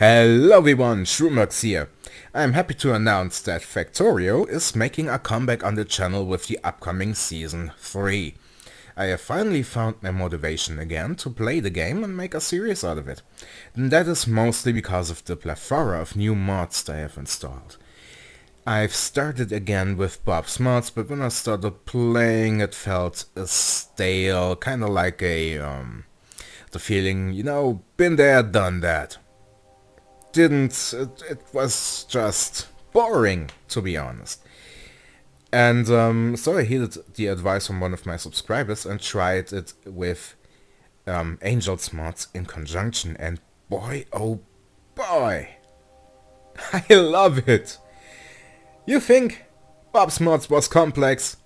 Hello everyone, Shroomax here. I'm happy to announce that Factorio is making a comeback on the channel with the upcoming Season 3. I have finally found my motivation again to play the game and make a series out of it. And that is mostly because of the plethora of new mods I have installed. I've started again with Bob's Mods, but when I started playing it felt stale, kinda like the feeling, been there, done that. It was just boring, to be honest. And so I heeded the advice from one of my subscribers and tried it with Angel's mods in conjunction, and boy oh boy, I love it! You think Bob's mods was complex?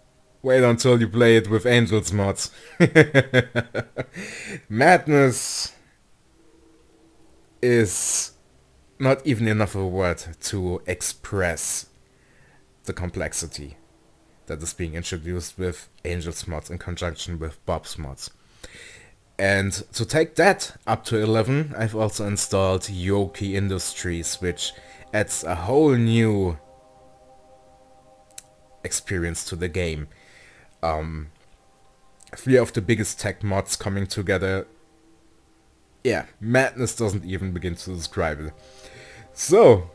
Wait until you play it with Angel's mods. Madness is not even enough of a word to express the complexity that is being introduced with Angel's mods in conjunction with Bob's mods. And to take that up to 11, I've also installed Yoki Industries, which adds a whole new experience to the game. 3 of the biggest tech mods coming together. Yeah, madness doesn't even begin to describe it. So,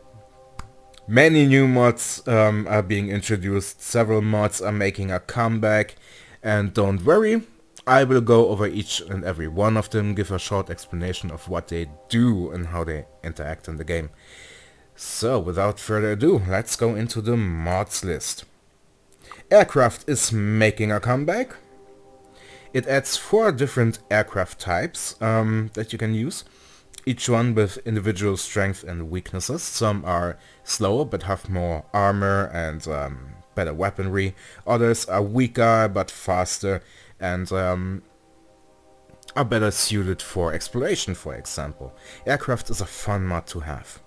many new mods are being introduced, several mods are making a comeback, and don't worry, I will go over each and every one of them, give a short explanation of what they do and how they interact in the game. So, without further ado, let's go into the mods list. Aircraft is making a comeback. It adds 4 different aircraft types that you can use, each one with individual strengths and weaknesses. Some are slower but have more armor and better weaponry. Others are weaker but faster and are better suited for exploration, for example. Aircraft is a fun mod to have.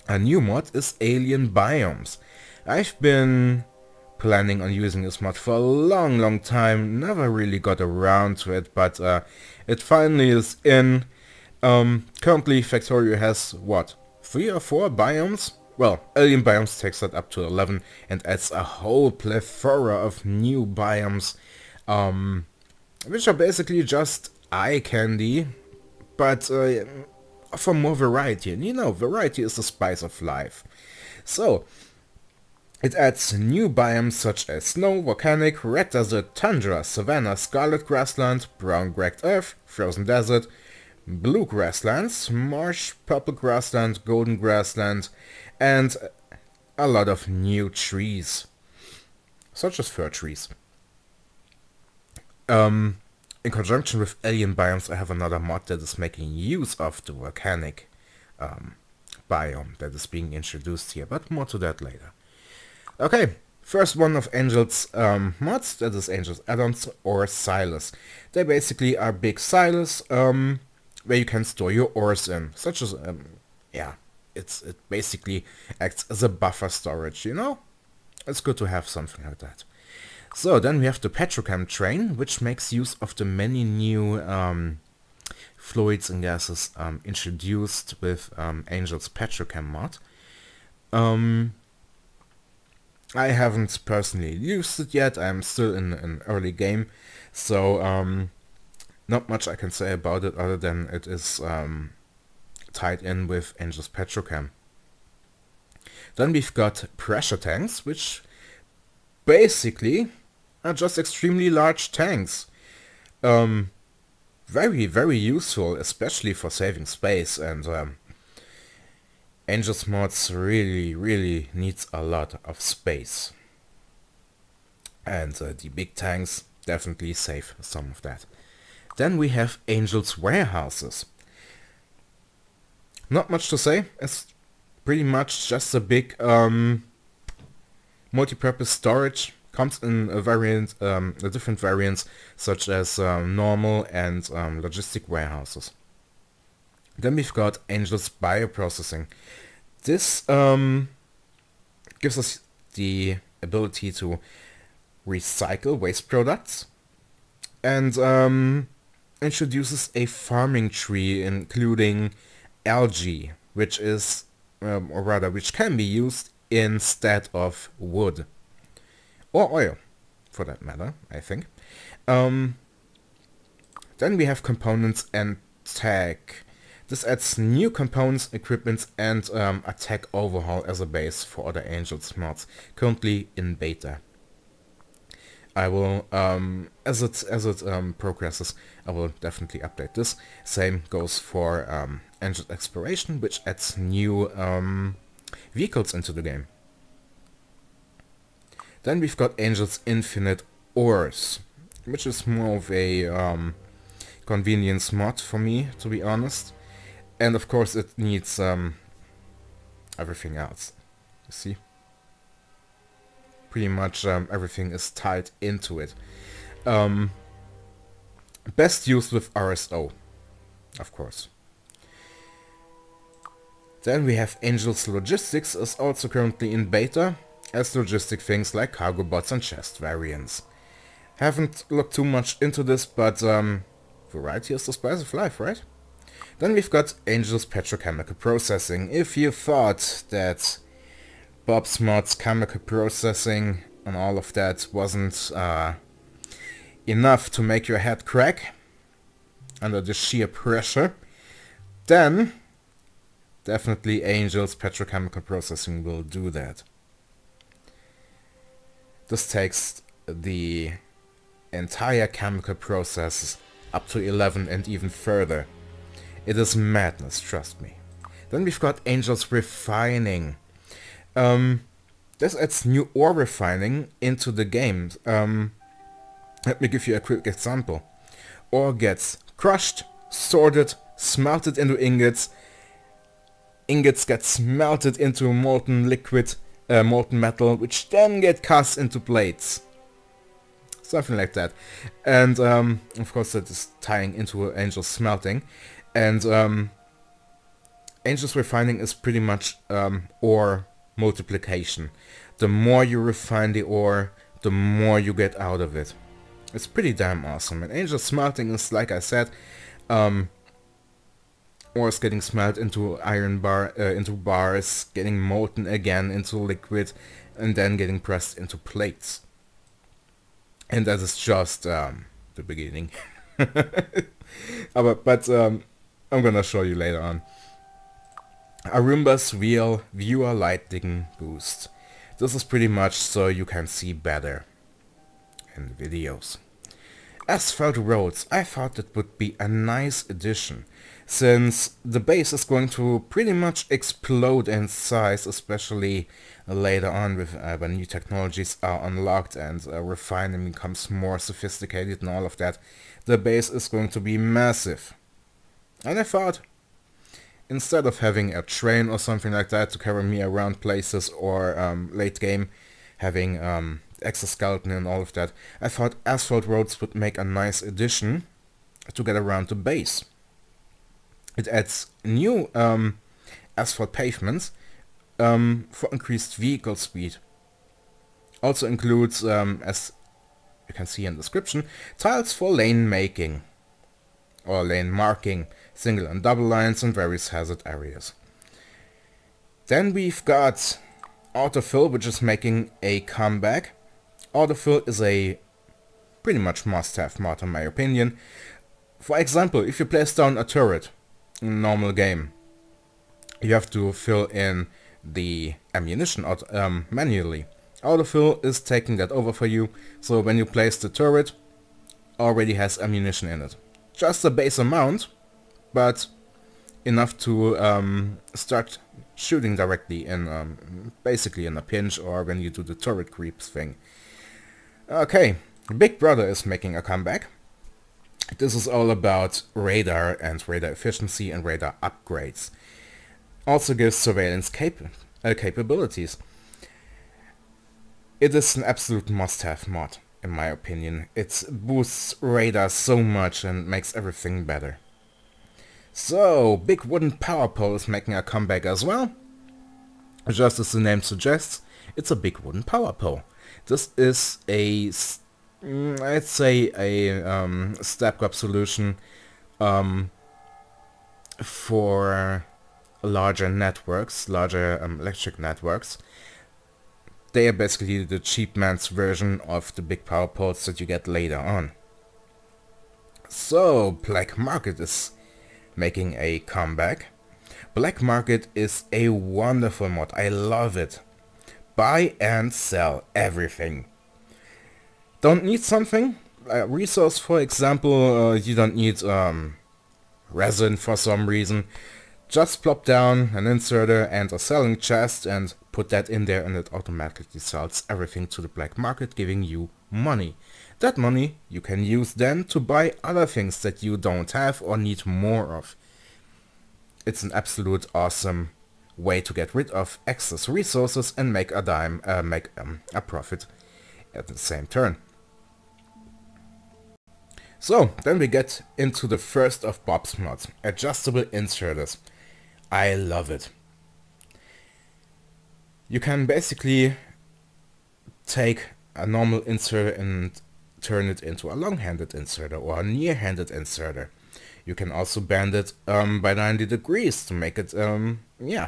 A new mod is Alien Biomes. I've been planning on using this mod for a long time, never really got around to it, but it finally is in. Currently Factorio has, what, 3 or 4 biomes? Well, Alien Biomes takes that up to 11 and adds a whole plethora of new biomes, which are basically just eye candy, but for more variety. And variety is the spice of life. So, it adds new biomes such as snow, volcanic, red desert, tundra, savanna, scarlet grassland, brown cracked earth, frozen desert, blue grasslands, marsh, purple grassland, golden grassland, and a lot of new trees, such as fir trees. In conjunction with Alien Biomes, I have another mod that is making use of the volcanic biome that is being introduced here, but more to that later. Okay, first one of Angel's mods, that is Angel's add-ons or silos. They basically are big silos where you can store your ores in, such as, it basically acts as a buffer storage, It's good to have something like that. So then we have the petrochem train, which makes use of the many new fluids and gases introduced with Angel's petrochem mod. I haven't personally used it yet, I'm still in an early game, so not much I can say about it other than it is tied in with Angel's petrochem. Then we've got pressure tanks, which basically are just extremely large tanks. Very useful, especially for saving space, and Angel's mods really needs a lot of space. And the big tanks definitely save some of that. Then we have Angel's warehouses. Not much to say, it's pretty much just a big multi-purpose storage. Comes in different variants such as normal and logistic warehouses. Then we've got Angel's bioprocessing. This gives us the ability to recycle waste products and introduces a farming tree including algae, which is, or rather, which can be used instead of wood. Or oil, for that matter, I think. Then we have components and tech. This adds new components, equipment, and a tech overhaul as a base for other Angels mods, currently in beta. I will, as it progresses, I will definitely update this. Same goes for Angels Exploration, which adds new vehicles into the game. Then we've got Angels Infinite Ores, which is more of a convenience mod for me, to be honest. And of course it needs everything else. You see? Pretty much everything is tied into it. Best used with RSO, of course. Then we have Angels Logistics is also currently in beta, as logistic things like cargo bots and chest variants. Haven't looked too much into this, but variety is the spice of life, right? Then we've got Angels Petrochemical Processing. If you thought that Bob's Mods chemical processing and all of that wasn't enough to make your head crack under the sheer pressure, then definitely Angels Petrochemical Processing will do that. This takes the entire chemical process up to 11 and even further. It is madness, trust me. Then we've got Angels Refining. This adds new ore refining into the game. Let me give you a quick example. Ore gets crushed, sorted, smelted into ingots. Ingots get smelted into molten liquid, molten metal, which then get cast into plates. Something like that. And of course that is tying into Angels Smelting. And Angels Refining is pretty much ore multiplication. The more you refine the ore, the more you get out of it. It's pretty damn awesome. And Angels Smelting is, like I said, ore is getting smelted into into bars, getting molten again into liquid, and then getting pressed into plates. And that is just the beginning. but I'm gonna show you later on. Arumba's Real Viewer Lighting Boost. This is pretty much so you can see better in videos. Asphalt Roads. I thought it would be a nice addition, since the base is going to pretty much explode in size, especially later on with when new technologies are unlocked and refining becomes more sophisticated and all of that. The base is going to be massive. And I thought, instead of having a train or something like that to carry me around places, or late game having exoskeleton and all of that, I thought Asphalt Roads would make a nice addition to get around the base. It adds new asphalt pavements for increased vehicle speed. Also includes, as you can see in the description, tiles for lane making or lane marking, single and double lines, and various hazard areas. Then we've got Autofill, which is making a comeback. Autofill is a pretty much must-have mod in my opinion. For example, if you place down a turret in a normal game, you have to fill in the ammunition manually. Autofill is taking that over for you, so when you place the turret, already has ammunition in it. Just a base amount, but enough to start shooting directly in basically in a pinch, or when you do the turret creeps thing. Okay, Big Brother is making a comeback. This is all about radar and radar efficiency and radar upgrades. Also gives surveillance capabilities. It is an absolute must-have mod, in my opinion. It boosts radar so much and makes everything better. So, Big Wooden Power Pole is making a comeback as well. Just as the name suggests, it's a big wooden power pole. This is a, I'd say a step-up solution for larger networks, larger electric networks. They are basically the cheap man's version of the big power poles that you get later on. So, Black Market is making a comeback. Black Market is a wonderful mod. I love it. Buy and sell everything. Don't need something? A resource, for example, you don't need resin for some reason. Just plop down an inserter and a selling chest and put that in there, and it automatically sells everything to the black market, giving you money. That money you can use then to buy other things that you don't have or need more of. It's an absolute awesome way to get rid of excess resources and make a profit at the same turn. So, then we get into the first of Bob's mods, adjustable inserters. I love it. You can basically take a normal inserter and turn it into a long-handed inserter or a near-handed inserter. You can also bend it by 90 degrees to make it, yeah,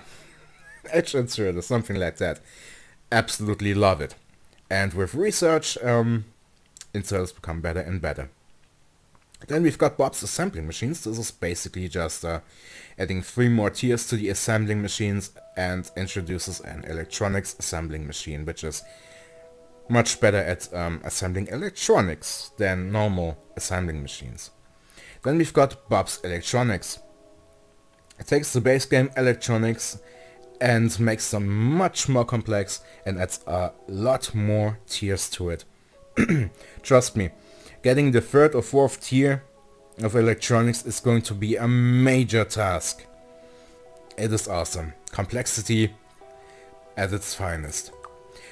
edge inserter, something like that. Absolutely love it. And with research, inserters become better and better. Then we've got Bob's assembling machines. This is basically just adding 3 more tiers to the assembling machines and introduces an electronics assembling machine, which is much better at assembling electronics than normal assembling machines. Then we've got Bob's Electronics. It takes the base game electronics and makes them much more complex and adds a lot more tiers to it. Trust me. Getting the 3rd or 4th tier of electronics is going to be a major task. It is awesome. Complexity at its finest.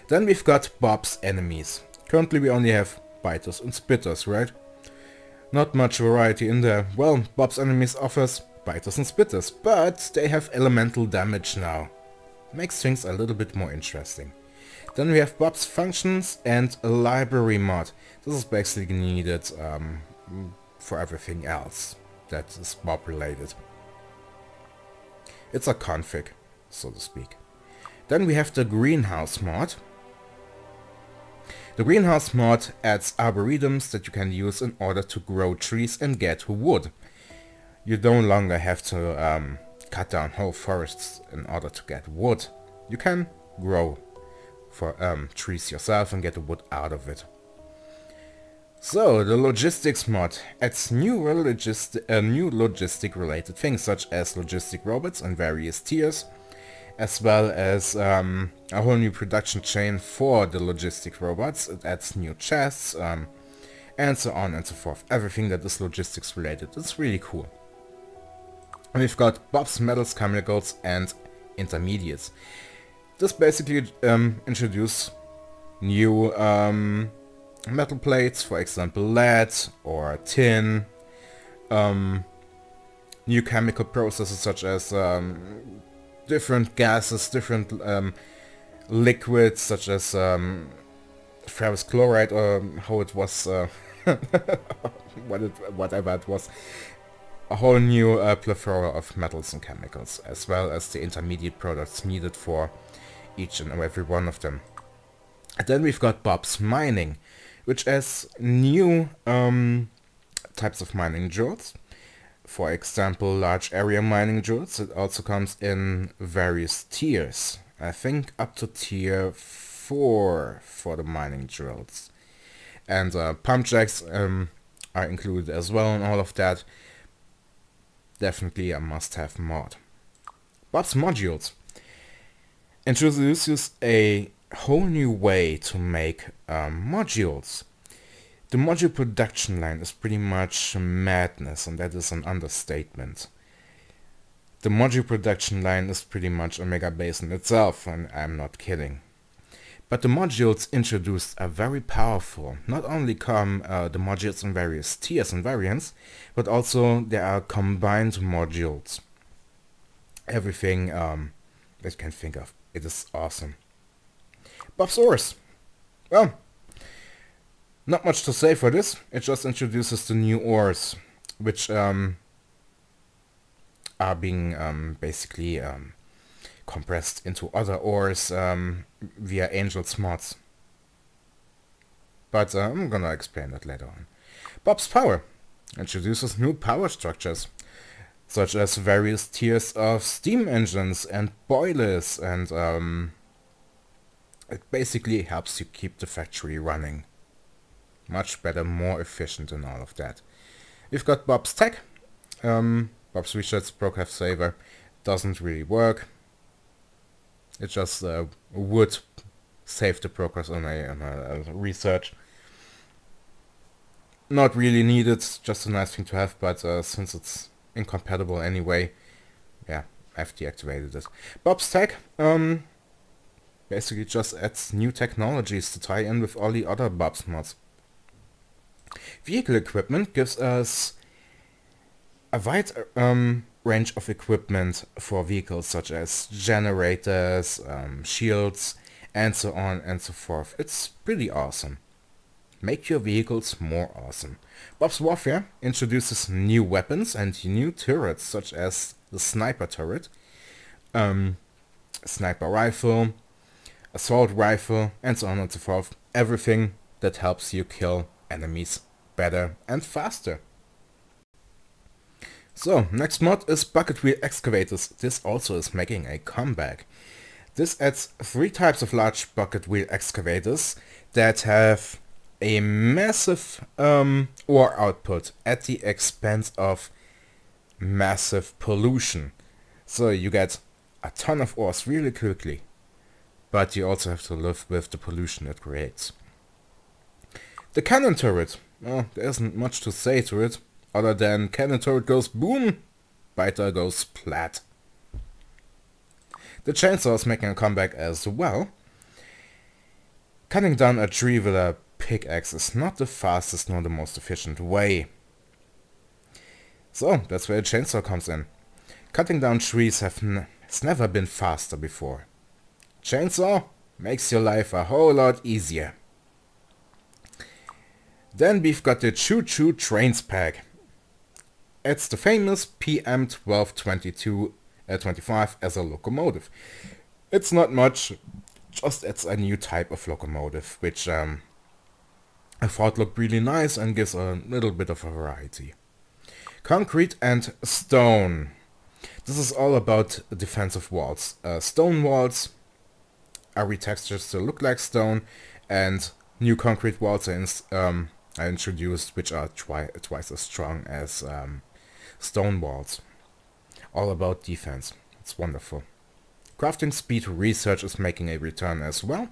Then we've got Bob's enemies. Currently we only have biters and spitters, right? Not much variety in there. Well, Bob's enemies offers biters and spitters, but they have elemental damage now. Makes things a little bit more interesting. Then we have Bob's functions and a library mod. This is basically needed for everything else that is Bob related. It's a config, so to speak. Then we have the greenhouse mod. The greenhouse mod adds arboretums that you can use in order to grow trees and get wood. You no longer have to cut down whole forests in order to get wood. You can grow for trees yourself and get the wood out of it. So the logistics mod adds new logistic related things such as logistic robots and various tiers, as well as a whole new production chain for the logistic robots. It adds new chests and so on and so forth. Everything that is logistics related. It's really cool. And we've got Bob's metals, chemicals and intermediates. This basically introduces new metal plates, for example lead or tin, new chemical processes such as different gases, different liquids such as ferrous chloride, or how it was, whatever it was. A whole new plethora of metals and chemicals, as well as the intermediate products needed for each and every one of them. And then we've got Bob's Mining, which has new types of mining drills. For example, large area mining drills. It also comes in various tiers. I think up to tier 4 for the mining drills. And pump jacks are included as well and all of that. Definitely a must-have mod. Bob's Modules introduces a whole new way to make modules. The module production line is pretty much madness, and that is an understatement. The module production line is pretty much a mega base in itself, and I'm not kidding. But the modules introduced are very powerful. Not only come the modules in various tiers and variants, but also there are combined modules. Everything that you can think of. It is awesome. Bob's Ores. Well, not much to say for this. It just introduces the new ores, which are being basically compressed into other ores via Angel's mods. But I'm gonna explain that later on. Bob's Power introduces new power structures, such as various tiers of steam engines and boilers, and it basically helps you keep the factory running. Much better, more efficient and all of that. We've got Bob's Tech. Bob's Research Procraft Saver doesn't really work. It just would save the progress on a research. Not really needed, just a nice thing to have, but since it's incompatible anyway, yeah, I've deactivated it. Bob's Tech basically just adds new technologies to tie in with all the other Bob's mods. Vehicle equipment gives us a wide range of equipment for vehicles, such as generators, shields, and so on and so forth. It's pretty awesome. Make your vehicles more awesome. Bob's Warfare introduces new weapons and new turrets, such as the sniper turret, sniper rifle, assault rifle, and so on and so forth. Everything that helps you kill enemies better and faster. So, next mod is Bucket Wheel Excavators. This also is making a comeback. This adds 3 types of large bucket wheel excavators that have a massive ore output at the expense of massive pollution. So you get a ton of ores really quickly, but you also have to live with the pollution it creates. The cannon turret, well, there isn't much to say to it, other than cannon turret goes boom, biter goes splat. The chainsaw is making a comeback as well. Cutting down a tree with a pickaxe is not the fastest nor the most efficient way. So that's where a chainsaw comes in. Cutting down trees has never been faster before. Chainsaw makes your life a whole lot easier. Then we've got the Choo-Choo Trains pack. It's the famous PM 1222-25 as a locomotive. It's not much, just adds a new type of locomotive, which I thought looked really nice and gives a little bit of a variety. Concrete and stone. This is all about defensive walls. Stone walls are retextured to look like stone, and new concrete walls are introduced, which are twice as strong as stone walls. All about defense. It's wonderful. Crafting speed research is making a return as well.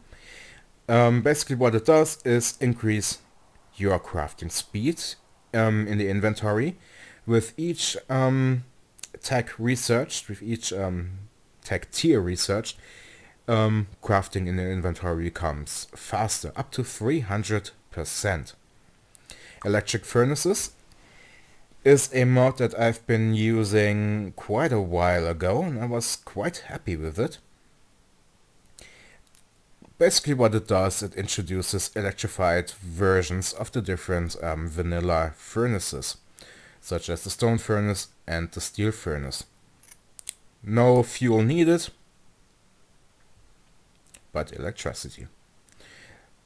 Basically what it does is increase your crafting speed in the inventory. With each tech researched, with each tech tier researched, crafting in the inventory becomes faster, up to 300%. Electric furnaces is a mod that I've been using quite a while ago, and I was quite happy with it. Basically what it does, it introduces electrified versions of the different vanilla furnaces, such as the stone furnace and the steel furnace. No fuel needed, but electricity.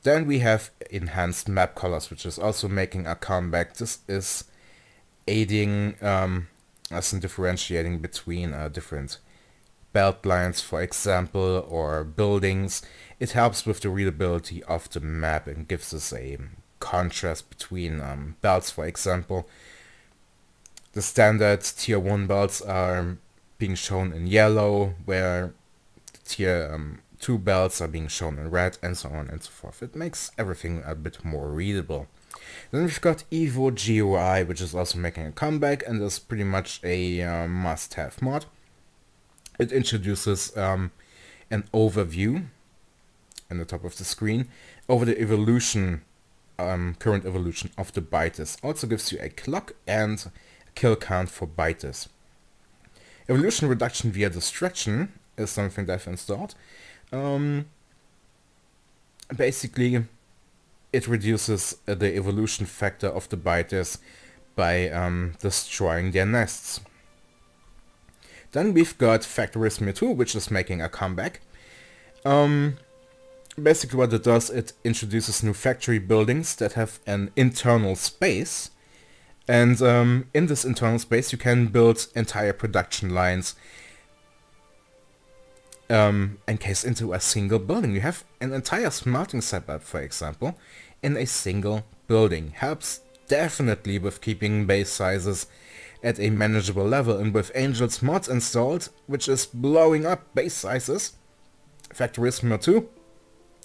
Then we have enhanced map colors, which is also making a comeback. This is aiding us in differentiating between different belt lines, for example, or buildings. It helps with the readability of the map and gives us a contrast between belts, for example. The standard tier 1 belts are being shown in yellow, where the tier 2 belts are being shown in red, and so on and so forth. It makes everything a bit more readable. Then we've got Evo GUI, which is also making a comeback and is pretty much a must-have mod. It introduces an overview in the top of the screen over the evolution, current evolution of the biters. Also gives you a clock and a kill count for biters. Evolution reduction via destruction is something that I've installed. Basically, it reduces the evolution factor of the biters by destroying their nests. Then we've got Factorio 2, which is making a comeback. Basically what it does, it introduces new factory buildings that have an internal space. And in this internal space you can build entire production lines encased into a single building. You have an entire smelting setup, for example, in a single building. Helps definitely with keeping base sizes at a manageable level, and with Angel's mods installed, which is blowing up base sizes, Factorio 2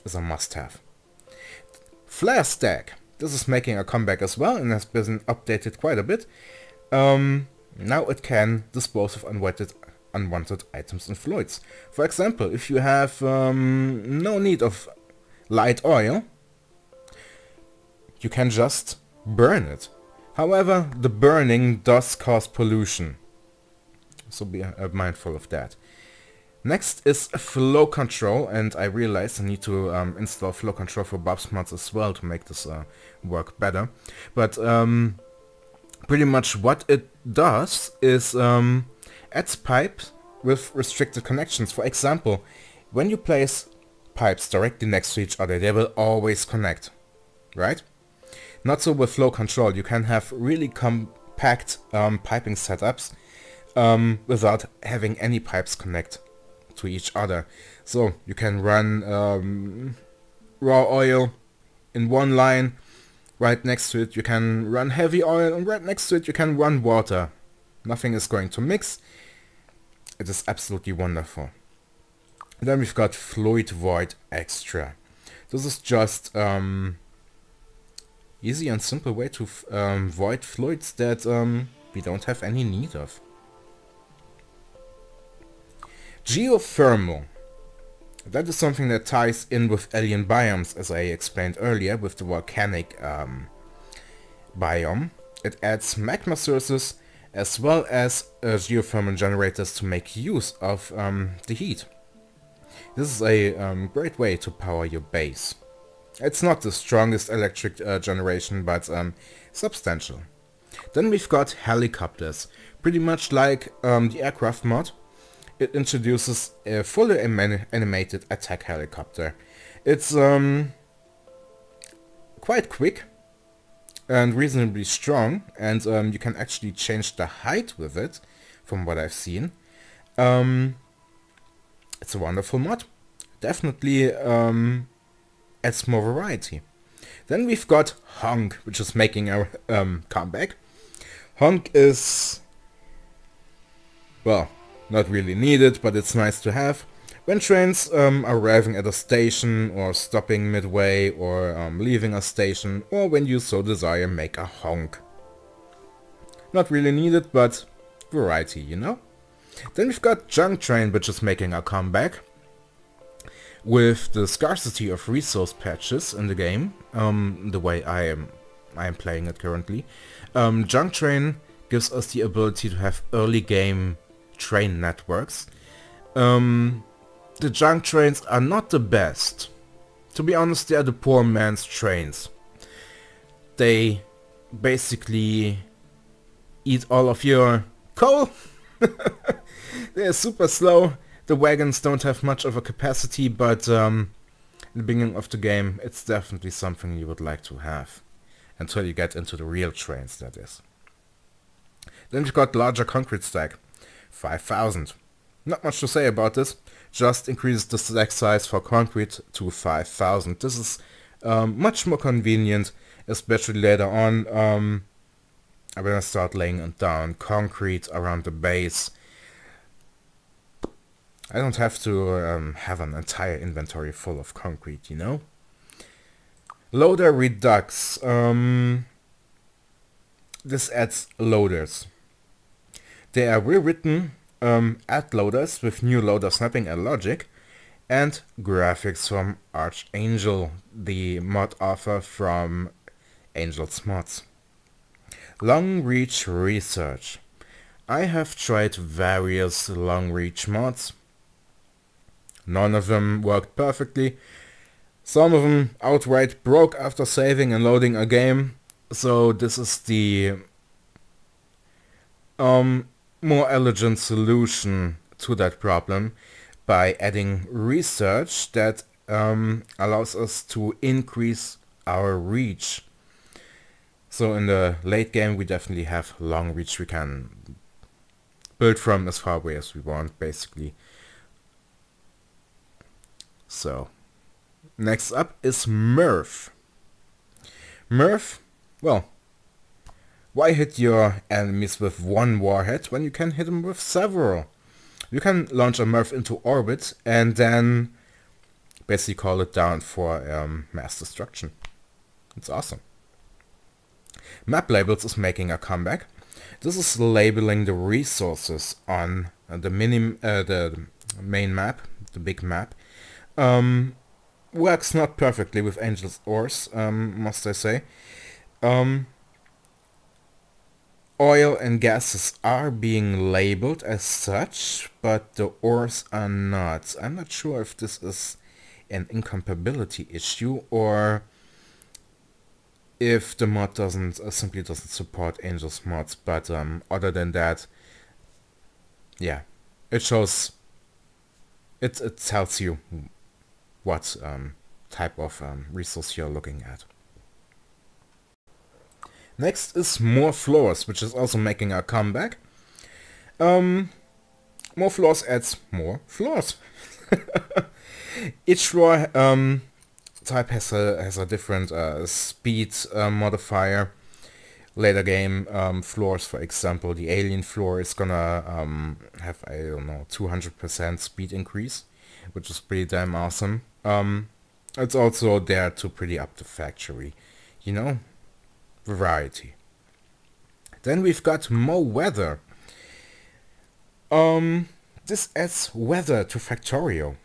is a must-have. Flare Stack. This is making a comeback as well and has been updated quite a bit. Now it can dispose of unwanted items and fluids. For example, if you have no need of light oil, you can just burn it. However, the burning does cause pollution, so be mindful of that. Next is flow control, and I realized I need to install flow control for Bob's mods as well to make this work better. But pretty much what it does is adds pipes with restricted connections. For example, when you place pipes directly next to each other, they will always connect, right? Not so with flow control. You can have really compact piping setups without having any pipes connect to each other. So you can run raw oil in one line, right next to it you can run heavy oil, and right next to it you can run water. Nothing is going to mix. It is absolutely wonderful. Then we've got Fluid Void Extra. This is just easy and simple way to void fluids that we don't have any need of. Geothermal. That is something that ties in with alien biomes, as I explained earlier, with the volcanic biome. It adds magma sources as well as geothermal generators to make use of the heat. This is a great way to power your base. It's not the strongest electric generation, but substantial. Then we've got helicopters. Pretty much like the aircraft mod, it introduces a fully animated attack helicopter. It's quite quick and reasonably strong, and you can actually change the height with it, from what I've seen. It's a wonderful mod. Definitely adds more variety. Then we've got Honk, which is making a comeback. Honk is, well, not really needed, but it's nice to have. When trains are arriving at a station, or stopping midway, or leaving a station, or when you so desire, make a honk. Not really needed, but variety, you know? Then we've got Junk Train, which is making a comeback. With the scarcity of resource patches in the game, the way I am playing it currently, Junk Train gives us the ability to have early game train networks. The junk trains are not the best. To be honest, they are the poor man's trains. They basically eat all of your coal. They are super slow. The wagons don't have much of a capacity, but in the beginning of the game it's definitely something you would like to have. Until you get into the real trains, that is. Then we've got larger concrete stack. 5,000. Not much to say about this. Just increases the stack size for concrete to 5,000. This is much more convenient, especially later on when I start laying down concrete around the base. I don't have to have an entire inventory full of concrete, you know? Loader Redux. This adds loaders. They are rewritten add loaders with new loader snapping and logic, and graphics from Archangel, the mod author from Angel's Mods. Long Reach Research. I have tried various long reach mods. None of them worked perfectly. Some of them outright broke after saving and loading a game. So this is the more elegant solution to that problem by adding research that allows us to increase our reach. So in the late game we definitely have long reach. We can build from as far away as we want, basically. So next up is Murph. Murph, well, why hit your enemies with one warhead when you can hit them with several? You can launch a Murph into orbit and then basically call it down for mass destruction. It's awesome. Map labels is making a comeback. This is labeling the resources on the main map, the big map. Works not perfectly with Angel's Ores, must I say. Oil and gases are being labeled as such, but the ores are not. I'm not sure if this is an incompatibility issue or if the mod simply doesn't support Angel's mods, but other than that, yeah, it shows, it tells you what type of resource you're looking at. Next is More Floors, which is also making a comeback. More Floors adds more floors. Each floor type has a different speed modifier. Later game floors, for example, the alien floor is gonna have, I don't know, 200% speed increase, which is pretty damn awesome. It's also there to pretty up the factory, you know, variety. Then we've got more weather. This adds weather to Factorio.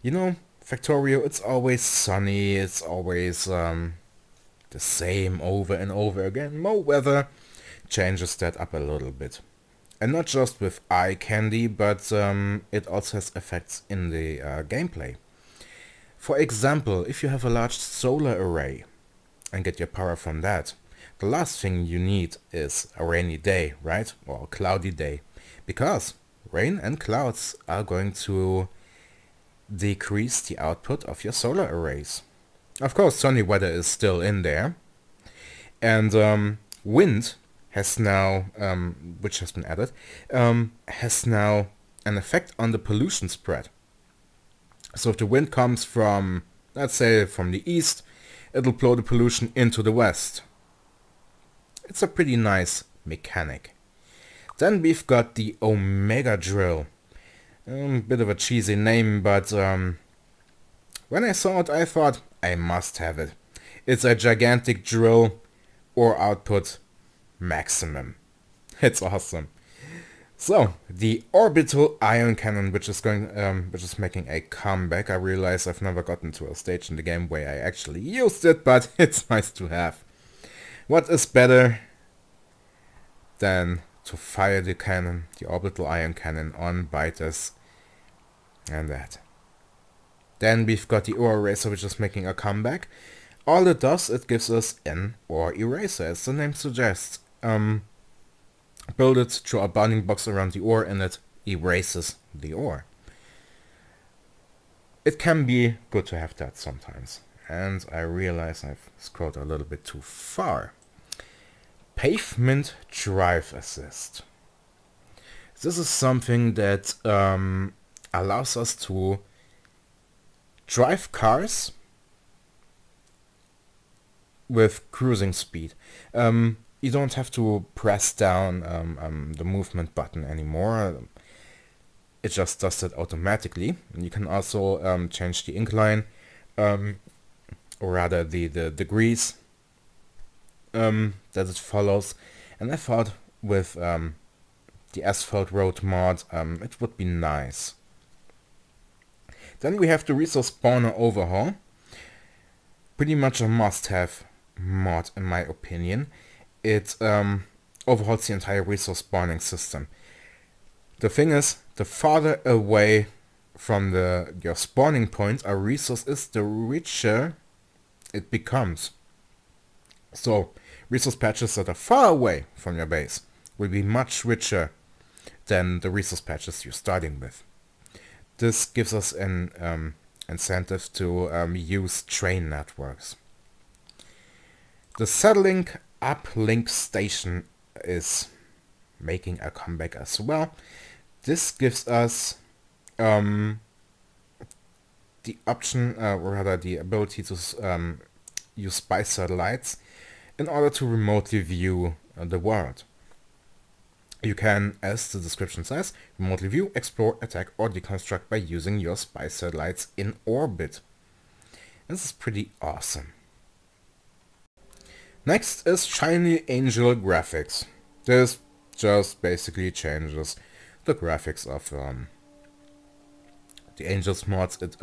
You know, Factorio, it's always sunny, it's always the same over and over again. More weather changes that up a little bit. And not just with eye candy, but it also has effects in the gameplay. For example, if you have a large solar array and get your power from that, the last thing you need is a rainy day, right? Or a cloudy day. Because rain and clouds are going to decrease the output of your solar arrays. Of course, sunny weather is still in there. And wind has now, which has been added, has now an effect on the pollution spread. So if the wind comes from, let's say, from the east, it'll blow the pollution into the west. It's a pretty nice mechanic. Then we've got the Omega Drill. Bit of a cheesy name, but when I saw it I thought I must have it. It's a gigantic drill, ore output maximum. It's awesome. So the orbital ion cannon, which is making a comeback. I realize I've never gotten to a stage in the game where I actually used it, but it's nice to have. What is better than to fire the cannon, the orbital ion cannon, on biters and that. Then we've got the ore eraser, which is making a comeback. All it does, it gives us an ore eraser, as the name suggests. Build it through a bounding box around the ore and it erases the ore. It can be good to have that sometimes. And I realize I've scrolled a little bit too far. Pavement Drive Assist. This is something that allows us to drive cars with cruising speed. You don't have to press down the movement button anymore. It just does it automatically. And you can also change the incline, or rather the degrees that it follows. And I thought with the asphalt road mod it would be nice. Then we have the resource spawner overhaul. Pretty much a must-have mod in my opinion. It overhauls the entire resource spawning system. The thing is, the farther away from your spawning point a resource is, the richer it becomes. So resource patches that are far away from your base will be much richer than the resource patches you're starting with. This gives us an incentive to use train networks. The settling uplink station is making a comeback as well. This gives us the option, or rather the ability to use spy satellites in order to remotely view the world. You can, as the description says, remotely view, explore, attack, or deconstruct by using your spy satellites in orbit. This is pretty awesome. Next is Shiny Angel Graphics. This just basically changes the graphics of the Angels mods. It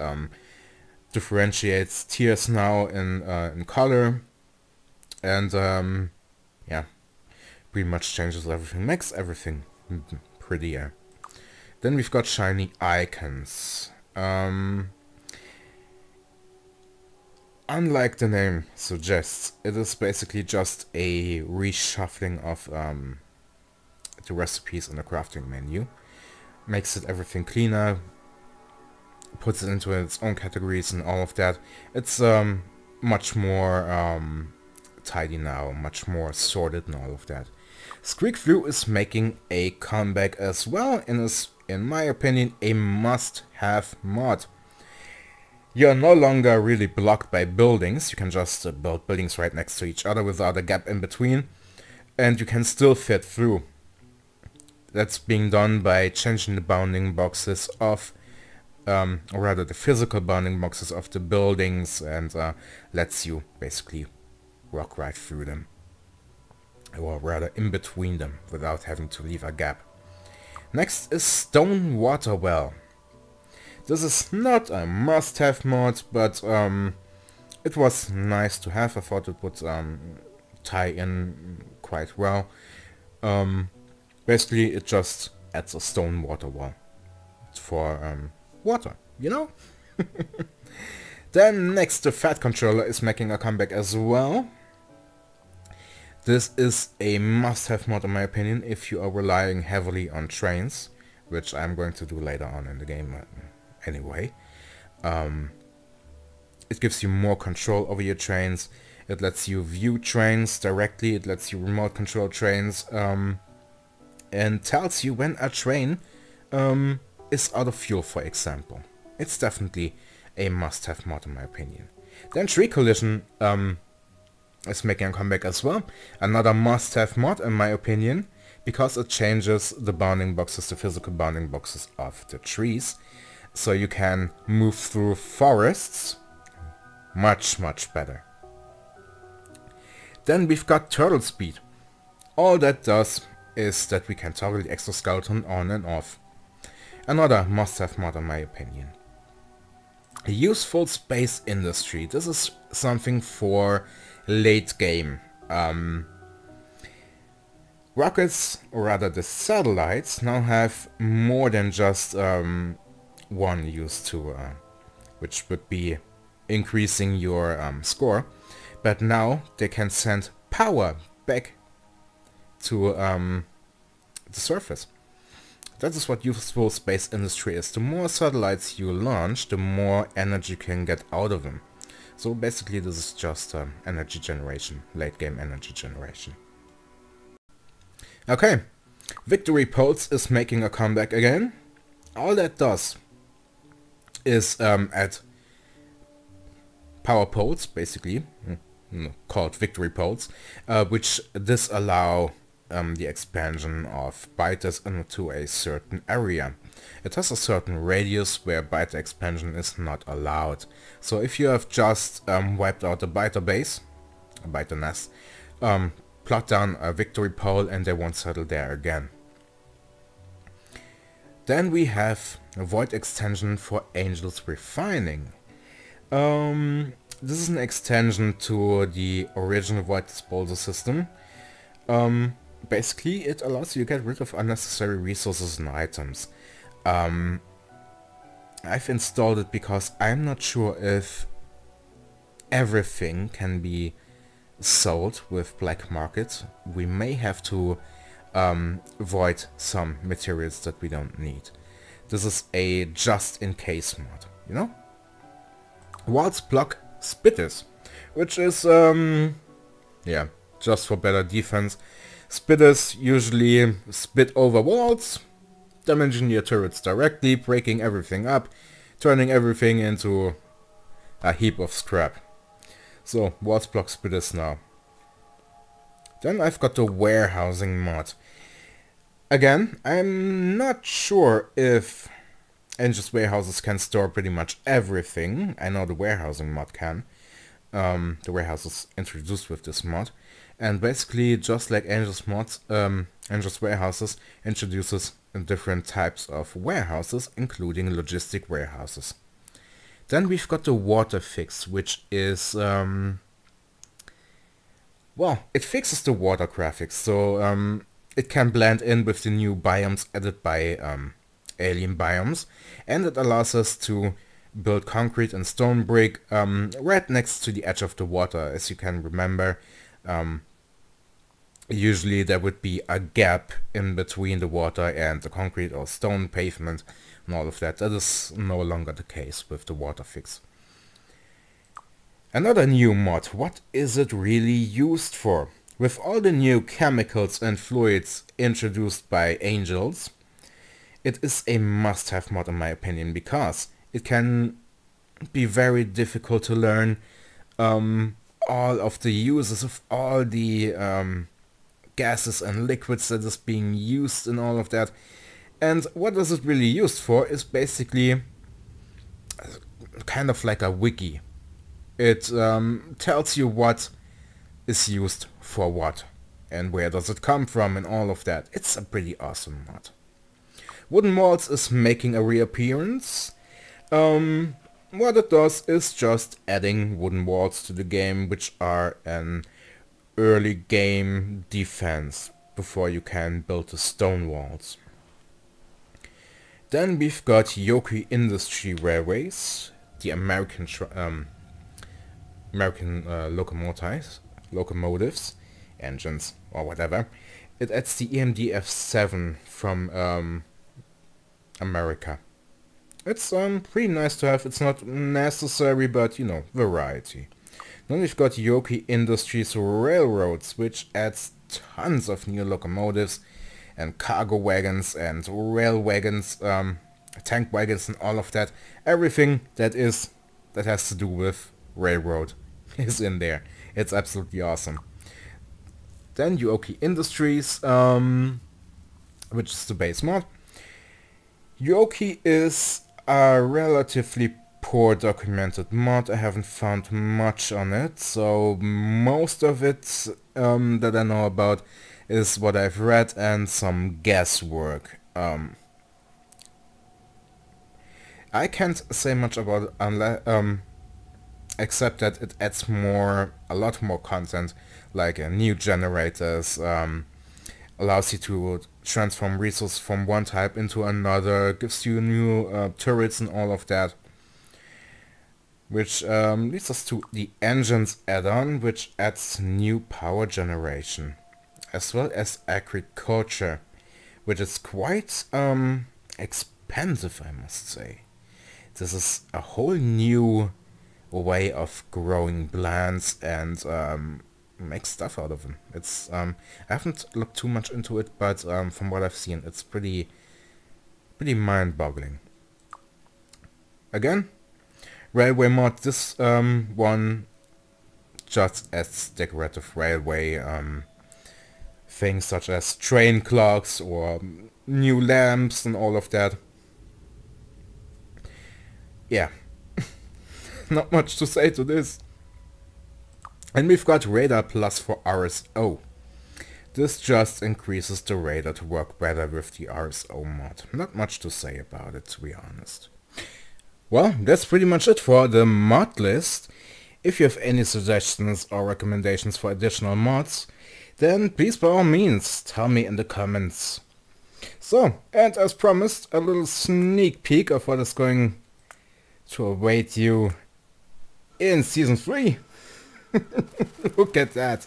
differentiates tiers now in color, and yeah, pretty much changes everything, makes everything prettier. Then we've got shiny icons. Unlike the name suggests, it is basically just a reshuffling of the recipes in the crafting menu. Makes it everything cleaner, puts it into its own categories and all of that. It's much more tidy now, much more sorted and all of that. Squeak Flu is making a comeback as well, and is, in my opinion, a must-have mod. You're no longer really blocked by buildings. You can just build buildings right next to each other without a gap in between, and you can still fit through. That's being done by changing the bounding boxes of, or rather the physical bounding boxes of the buildings, and lets you basically walk right through them, or rather in between them, without having to leave a gap. Next is Stone Water Well. This is not a must-have mod, but it was nice to have. I thought it would tie in quite well. Basically, it just adds a stone water well for water, you know? Then next, the Fat Controller is making a comeback as well. This is a must-have mod in my opinion if you are relying heavily on trains, which I'm going to do later on in the game anyway. It gives you more control over your trains. It lets you view trains directly. It lets you remote control trains, and tells you when a train is out of fuel, for example. It's definitely a must-have mod in my opinion. Then Tree Collision is making a comeback as well. Another must-have mod in my opinion, because it changes the bounding boxes, the physical bounding boxes of the trees. So you can move through forests much better. Then we've got Turtle Speed. All that does is that we can toggle the exoskeleton on and off. Another must-have mod in my opinion. A useful space industry. This is something for late game. Rockets, or rather the satellites, now have more than just one use to, which would be increasing your score, but now they can send power back to the surface. That is what useful space industry is. The more satellites you launch, the more energy you can get out of them. So basically this is just energy generation, late game energy generation. Okay, Victory Pulse is making a comeback again. All that does is add power poles, basically, called Victory Poles, which disallow the expansion of biters into a certain area. It has a certain radius where biter expansion is not allowed. So if you have just wiped out a biter base, a biter nest, plot down a victory pole and they won't settle there again. Then we have a void extension for Angels Refining. This is an extension to the original void disposal system. Basically it allows you to get rid of unnecessary resources and items. I've installed it because I'm not sure if everything can be sold with black market. We may have to void some materials that we don't need. This is a just-in-case mod, you know? Walls block spitters, which is, yeah, just for better defense. Spitters usually spit over walls, damaging your turrets directly, breaking everything up, turning everything into a heap of scrap. So, walls block spitters now. Then I've got the warehousing mod. Again, I'm not sure if Engines warehouses can store pretty much everything. I know the warehousing mod can. The warehouse is introduced with this mod. And basically, just like Angels mods, Angels warehouses introduces different types of warehouses, including logistic warehouses. Then we've got the Waterfix, which is, well, it fixes the water graphics, so it can blend in with the new biomes added by alien biomes, and it allows us to build concrete and stone brick right next to the edge of the water. As you can remember, usually there would be a gap in between the water and the concrete or stone pavement and all of that. That is no longer the case with the Waterfix. Another new mod. What is it really used for? With all the new chemicals and fluids introduced by Angels, it is a must-have mod in my opinion, because it can be very difficult to learn all of the uses of all the gases and liquids that is being used and all of that. And what is it really used for is basically kind of like a wiki. It tells you what is used for what and where does it come from and all of that. It's a pretty awesome mod. Wooden walls is making a reappearance. What it does is just adding wooden walls to the game, which are an early game defense before you can build the stone walls. Then we've got Yoki Industry Railways, the American locomotives, engines or whatever. It adds the EMD-F7 from America. It's pretty nice to have. It's not necessary, but you know, variety. Then we've got Yoki Industries Railroads, which adds tons of new locomotives and cargo wagons and rail wagons, tank wagons and all of that. Everything that has to do with railroad is in there. It's absolutely awesome. Then Yoki Industries, which is the base mod. Yoki is a relatively poor documented mod. I haven't found much on it, so most of it that I know about is what I've read and some guesswork. I can't say much about it unless, except that it adds a lot more content, like new generators, allows you to transform resources from one type into another, gives you new turrets and all of that. Which leads us to the engines add-on, which adds new power generation, as well as agriculture, which is quite expensive, I must say. This is a whole new way of growing plants and make stuff out of them. It's I haven't looked too much into it, but from what I've seen, it's pretty mind-boggling. Again, railway mod. This one just adds decorative railway things such as train clocks or new lamps and all of that. Yeah, not much to say to this. And we've got Radar Plus for RSO. This just increases the radar to work better with the RSO mod. Not much to say about it, to be honest. Well, that's pretty much it for the mod list. If you have any suggestions or recommendations for additional mods, then please by all means tell me in the comments. So, and as promised, a little sneak peek of what is going to await you in Season 3. Look at that.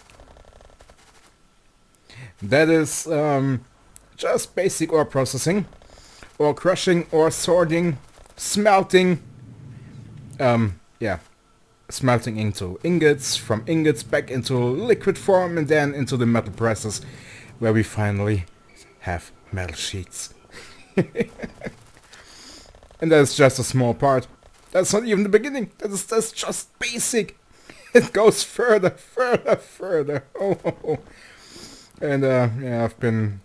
That is just basic ore processing, ore crushing, ore sorting, smelting. Yeah, smelting into ingots, from ingots back into liquid form, and then into the metal presses, where we finally have metal sheets. And that's just a small part. That's not even the beginning. That's just basic. It goes further, further, further. Oh. And yeah, I've been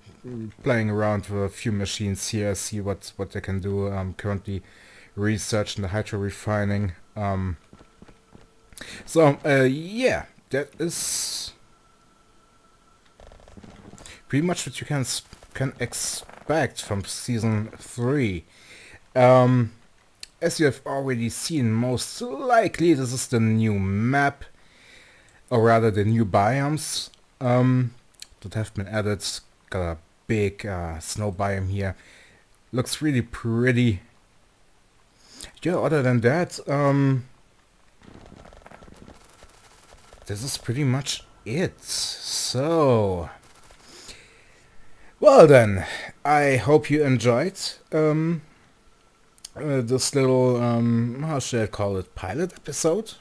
playing around with a few machines here, see what they can do. I'm currently researching the hydro refining. So yeah, that is pretty much what you can expect from Season 3. As you have already seen, most likely this is the new map, or rather the new biomes that have been added. Got a big snow biome here. Looks really pretty. Yeah, other than that, this is pretty much it. So, well then, I hope you enjoyed this little, how should I call it, pilot episode?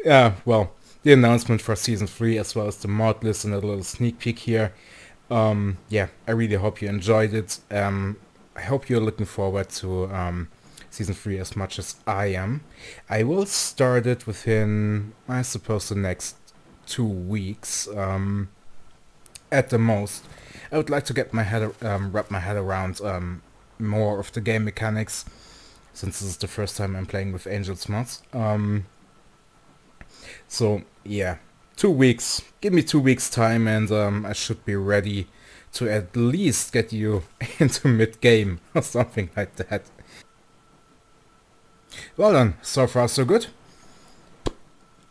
Yeah, well, the announcement for Season 3 as well as the mod list and a little sneak peek here. Yeah, I really hope you enjoyed it. I hope you're looking forward to Season 3 as much as I am. I will start it within, I suppose, the next 2 weeks at the most. I would like to get my head wrap my head around more of the game mechanics, since this is the first time I'm playing with Angel's mods. So yeah, 2 weeks. Give me 2 weeks time, and I should be ready to at least get you into mid-game or something like that. Well then, so far so good.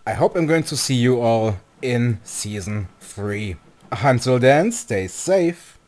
I hope I'm going to see you all in Season 3. Until then, stay safe.